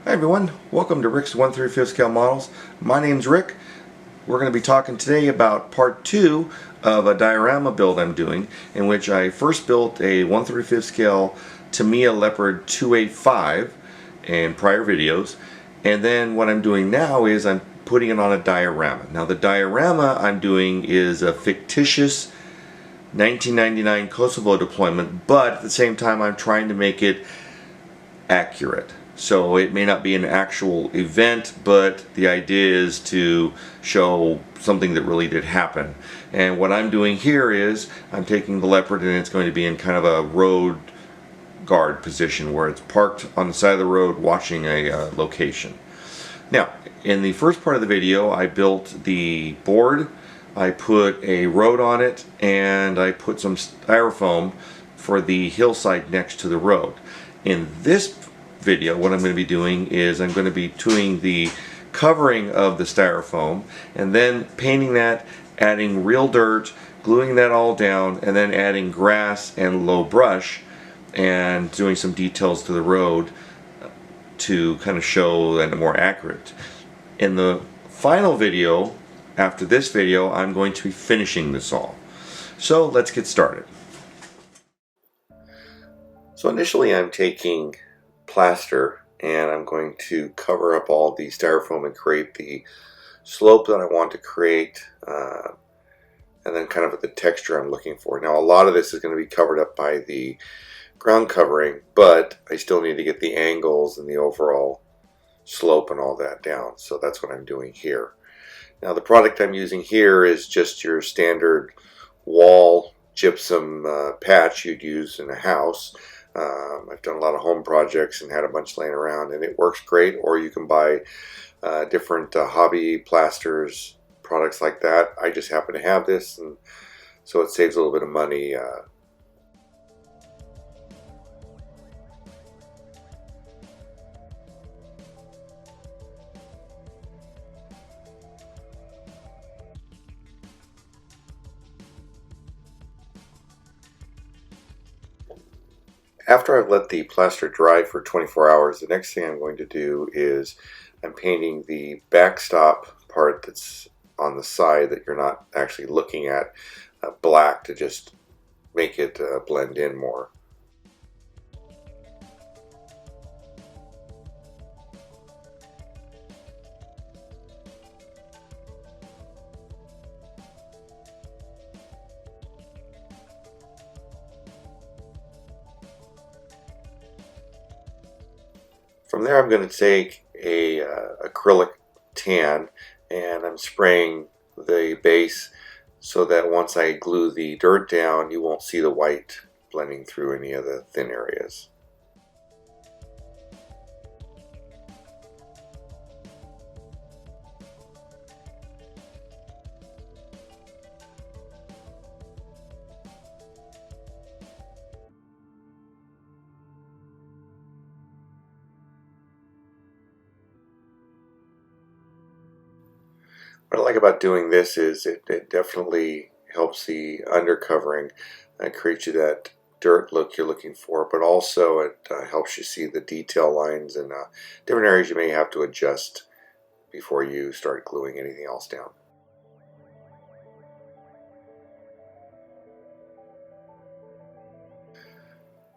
Hi everyone, welcome to Rick's 1/3 scale models. My name's Rick. We're going to be talking today about part 2 of a diorama build I'm doing, in which I first built a 1/3 scale Tamiya Leopard 285 in prior videos, and then what I'm doing now is I'm putting it on a diorama. Now the diorama I'm doing is a fictitious 1999 Kosovo deployment, but at the same time I'm trying to make it accurate. So it may not be an actual event, but the idea is to show something that really did happen. And what I'm doing here is I'm taking the Leopard and it's going to be in kind of a road guard position where it's parked on the side of the road watching a location. Now, in the first part of the video I built the board, I put a road on it, and I put some styrofoam for the hillside next to the road. In this video, what I'm going to be doing is I'm going to be doing the covering of the styrofoam and then painting that, adding real dirt, gluing that all down, and then adding grass and low brush and doing some details to the road to kind of show that more accurate. In the final video, after this video, I'm going to be finishing this all. So let's get started. So initially I'm taking plaster and I'm going to cover up all the styrofoam and create the slope that I want to create, and then kind of the texture I'm looking for. Now a lot of this is going to be covered up by the ground covering, but I still need to get the angles and the overall slope and all that down, so that's what I'm doing here. Now the product I'm using here is just your standard wall gypsum patch you'd use in a house. I've done a lot of home projects and had a bunch laying around, and it works great. Or you can buy different hobby plasters, products like that. I just happen to have this, and so it saves a little bit of money. After I've let the plaster dry for 24 hours, the next thing I'm going to do is I'm painting the backstop part that's on the side that you're not actually looking at black to just make it blend in more. From there I'm going to take a acrylic tan and I'm spraying the base so that once I glue the dirt down you won't see the white blending through any of the thin areas. What I like about doing this is it definitely helps the undercovering create you that dirt look you're looking for, but also it helps you see the detail lines and different areas you may have to adjust before you start gluing anything else down.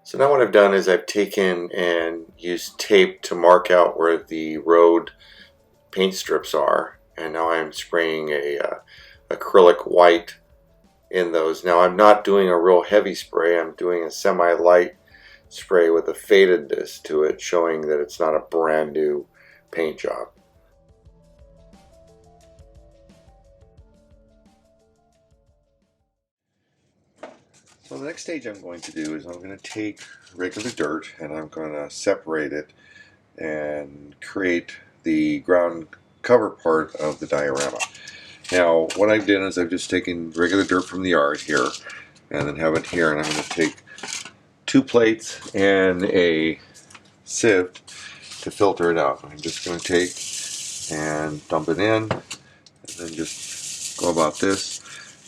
So now what I've done is I've taken and used tape to mark out where the road paint strips are, and now I'm spraying a acrylic white in those. Now I'm not doing a real heavy spray, I'm doing a semi-light spray with a fadedness to it, showing that it's not a brand new paint job. So the next stage I'm going to do is I'm going to take regular dirt and I'm going to separate it and create the ground cover part of the diorama. Now what I've done is I've just taken regular dirt from the yard here and then have it here, and I'm going to take 2 plates and a sieve to filter it out. I'm just going to take and dump it in and then just go about this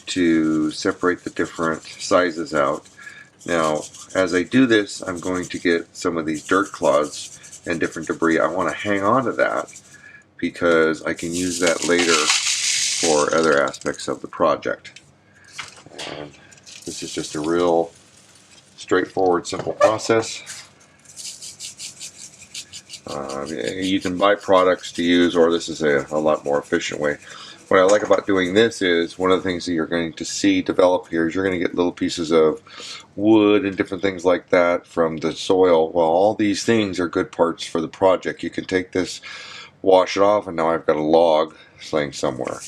to separate the different sizes out. Now as I do this I'm going to get some of these dirt clods and different debris, I want to hang on to that because I can use that later for other aspects of the project. And this is just a real straightforward, simple process. You can buy products to use, or this is a lot more efficient way. What I like about doing this is one of the things that you're going to see develop here is you're going to get little pieces of wood and different things like that from the soil. Well, all these things are good parts for the project. You can take this, wash it off, and now I've got a log laying somewhere.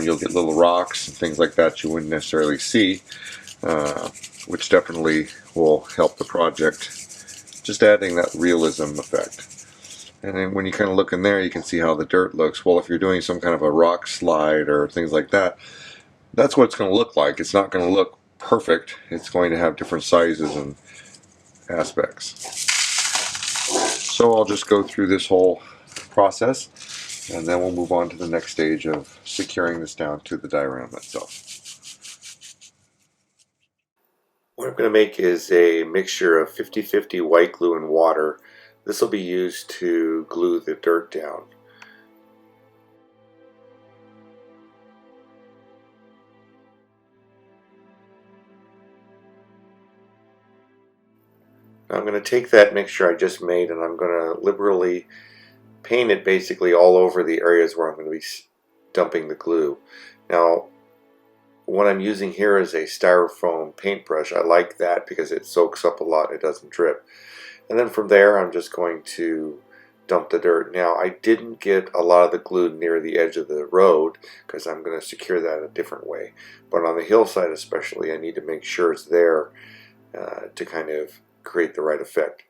You'll get little rocks and things like that you wouldn't necessarily see, which definitely will help the project, just adding that realism effect. And then when you kind of look in there, you can see how the dirt looks. Well, if you're doing some kind of a rock slide or things like that, that's what it's going to look like. It's not going to look perfect. It's going to have different sizes and aspects. So I'll just go through this whole process, and then we'll move on to the next stage of securing this down to the diorama itself. What I'm going to make is a mixture of 50-50 white glue and water. This will be used to glue the dirt down. Now I'm going to take that mixture I just made and I'm going to liberally paint it basically all over the areas where I'm going to be dumping the glue. Now what I'm using here is a styrofoam paintbrush. I like that because it soaks up a lot, it doesn't drip. And then from there I'm just going to dump the dirt. Now I didn't get a lot of the glue near the edge of the road because I'm going to secure that a different way. But on the hillside especially, I need to make sure it's there to kind of create the right effect.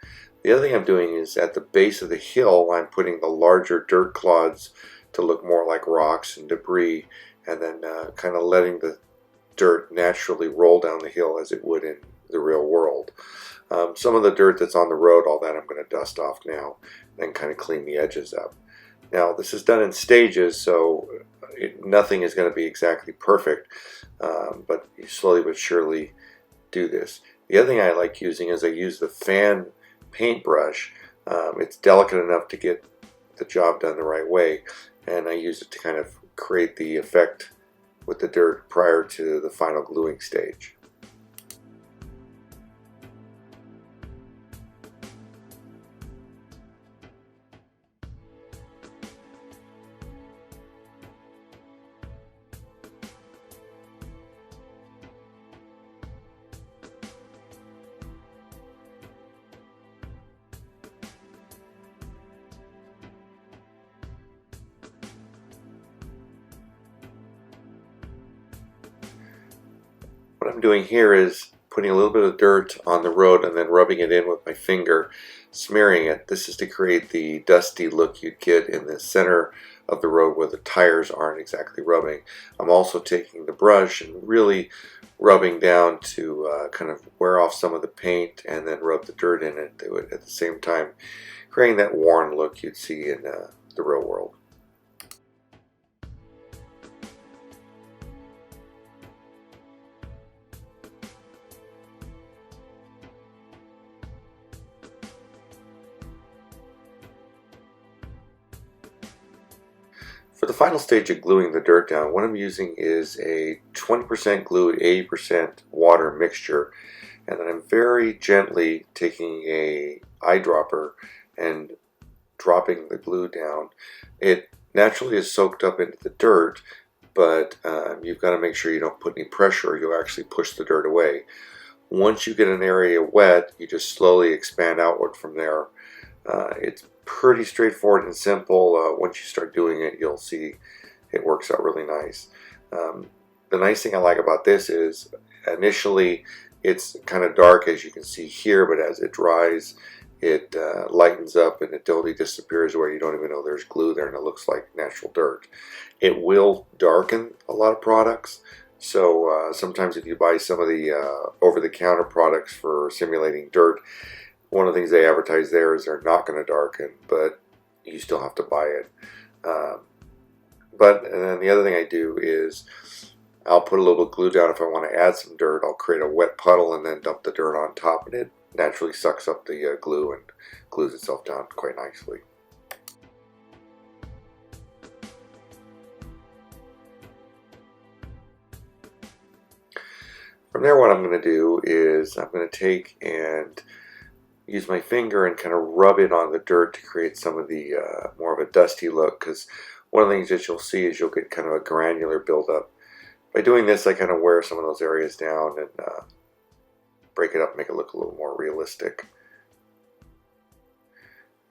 The other thing I'm doing is at the base of the hill I'm putting the larger dirt clods to look more like rocks and debris, and then kind of letting the dirt naturally roll down the hill as it would in the real world. Some of the dirt that's on the road, all that I'm going to dust off now, then kind of clean the edges up. Now this is done in stages, so nothing is going to be exactly perfect, but you slowly but surely do this. The other thing I like using is I use the fan paintbrush. It's delicate enough to get the job done the right way, and I use it to kind of create the effect with the dirt prior to the final gluing stage. What I'm doing here is putting a little bit of dirt on the road and then rubbing it in with my finger, smearing it. This is to create the dusty look you'd get in the center of the road where the tires aren't exactly rubbing. I'm also taking the brush and really rubbing down to kind of wear off some of the paint and then rub the dirt in it at the same time, creating that worn look you'd see in the real world. For the final stage of gluing the dirt down, what I'm using is a 20% glue, 80% water mixture, and then I'm very gently taking a eyedropper and dropping the glue down. It naturally is soaked up into the dirt, but you've got to make sure you don't put any pressure or you'll actually push the dirt away. Once you get an area wet, you just slowly expand outward from there. It's pretty straightforward and simple. Once you start doing it, you'll see it works out really nice. The nice thing I like about this is initially it's kind of dark, as you can see here, but as it dries it lightens up and it totally disappears where you don't even know there's glue there and it looks like natural dirt. It will darken a lot of products, so sometimes if you buy some of the over-the-counter products for simulating dirt, one of the things they advertise there is they're not going to darken, but you still have to buy it. And then the other thing I do is I'll put a little glue down if I want to add some dirt. I'll create a wet puddle and then dump the dirt on top, and it naturally sucks up the glue and glues itself down quite nicely. From there, what I'm going to do is I'm going to take and use my finger and kind of rub it on the dirt to create some of the more of a dusty look, because one of the things that you'll see is you'll get kind of a granular buildup. By doing this, I kind of wear some of those areas down and break it up, make it look a little more realistic.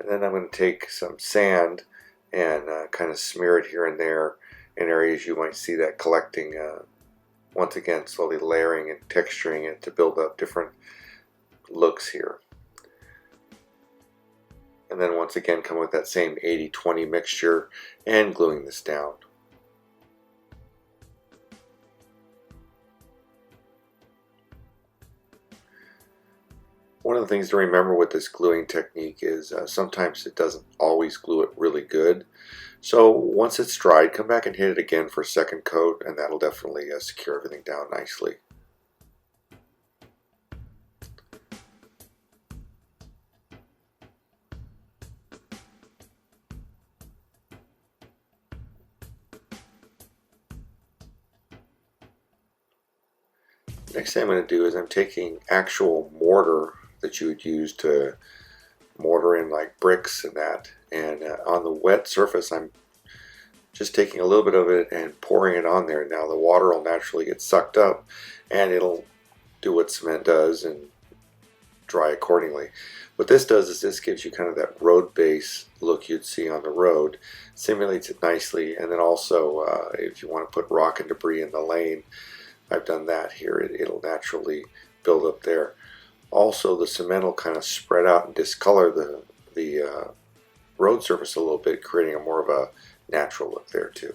And then I'm going to take some sand and kind of smear it here and there in areas you might see that collecting, once again slowly layering and texturing it to build up different looks here. And then once again come with that same 80-20 mixture and gluing this down. One of the things to remember with this gluing technique is sometimes it doesn't always glue it really good. So once it's dried, come back and hit it again for a second coat, and that'll definitely secure everything down nicely. Next thing I'm going to do is I'm taking actual mortar that you would use to mortar in like bricks and that, and on the wet surface I'm just taking a little bit of it and pouring it on there. Now the water will naturally get sucked up and it'll do what cement does and dry accordingly. What this does is this gives you kind of that road base look you'd see on the road, simulates it nicely, and then also if you want to put rock and debris in the lane, I've done that here. It'll naturally build up there. Also, the cement will kind of spread out and discolor the road surface a little bit, creating a more of a natural look there too.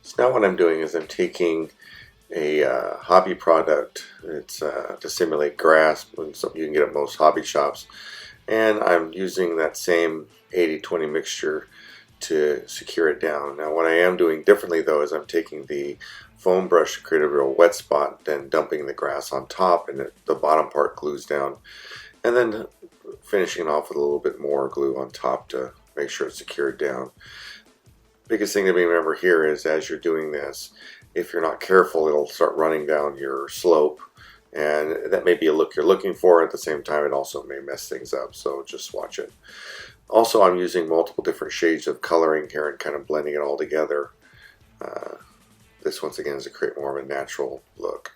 So now what I'm doing is I'm taking a hobby product. It's to simulate grass, and something you can get at most hobby shops. And I'm using that same 80-20 mixture to secure it down. Now what I am doing differently though is I'm taking the foam brush to create a real wet spot, then dumping the grass on top, and the bottom part glues down, and then finishing it off with a little bit more glue on top to make sure it's secured down. Biggest thing to remember here is as you're doing this, if you're not careful, it'll start running down your slope, and that may be a look you're looking for. At the same time, it also may mess things up, so just watch it. Also, I'm using multiple different shades of coloring here and kind of blending it all together. This once again is to create more of a natural look.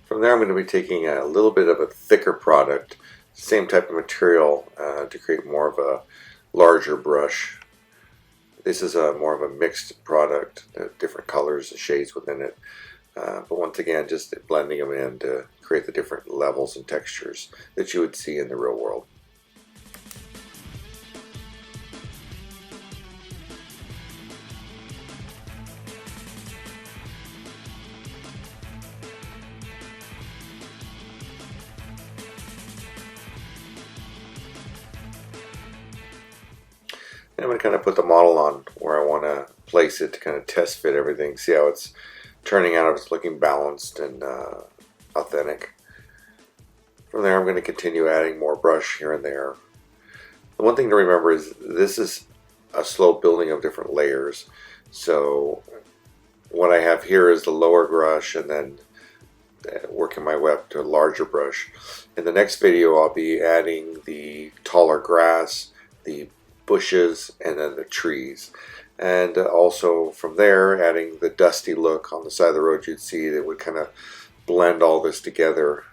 From there I'm going to be taking a little bit of a thicker product, same type of material, to create more of a larger brush. This is more of a mixed product, different colors and shades within it. But once again, just blending them in to create the different levels and textures that you would see in the real world. And I'm going to kind of put the model on where I want to place it to kind of test fit everything, see how it's turning out, if it's looking balanced and authentic. From there I'm going to continue adding more brush here and there. The one thing to remember is this is a slow building of different layers. So what I have here is the lower brush, and then working my way up to a larger brush. In the next video I'll be adding the taller grass, the bushes, and then the trees, and also from there adding the dusty look on the side of the road you'd see that would kind of blend all this together.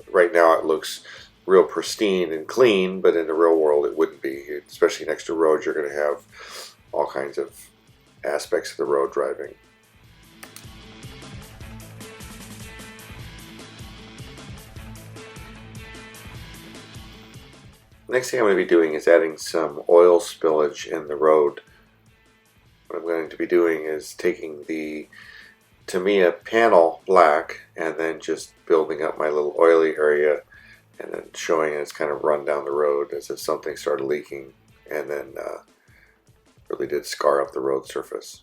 Right now it looks real pristine and clean, but in the real world it wouldn't be, especially next to roads. You're going to have all kinds of aspects of the road driving. Next thing I'm going to be doing is adding some oil spillage in the road. What I'm going to be doing is taking the Tamiya panel black and then just building up my little oily area and then showing it's kind of run down the road as if something started leaking and then really did scar up the road surface.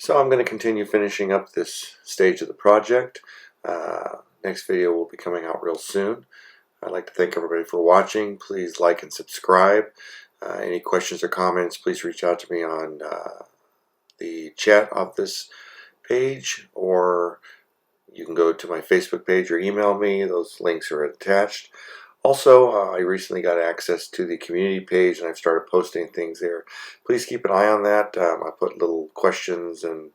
So I'm going to continue finishing up this stage of the project. Next video will be coming out real soon. I'd like to thank everybody for watching. Please like and subscribe. Any questions or comments, please reach out to me on the chat of this page, or you can go to my Facebook page or email me. Those links are attached. Also, I recently got access to the community page and I've started posting things there. Please keep an eye on that. I put little questions and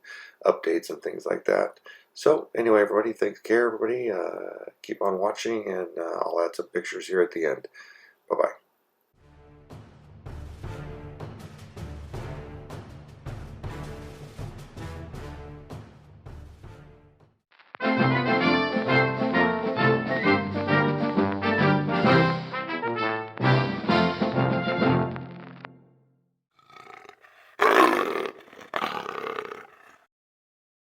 updates and things like that. So anyway, everybody, take care, everybody. Keep on watching, and I'll add some pictures here at the end. Bye-bye.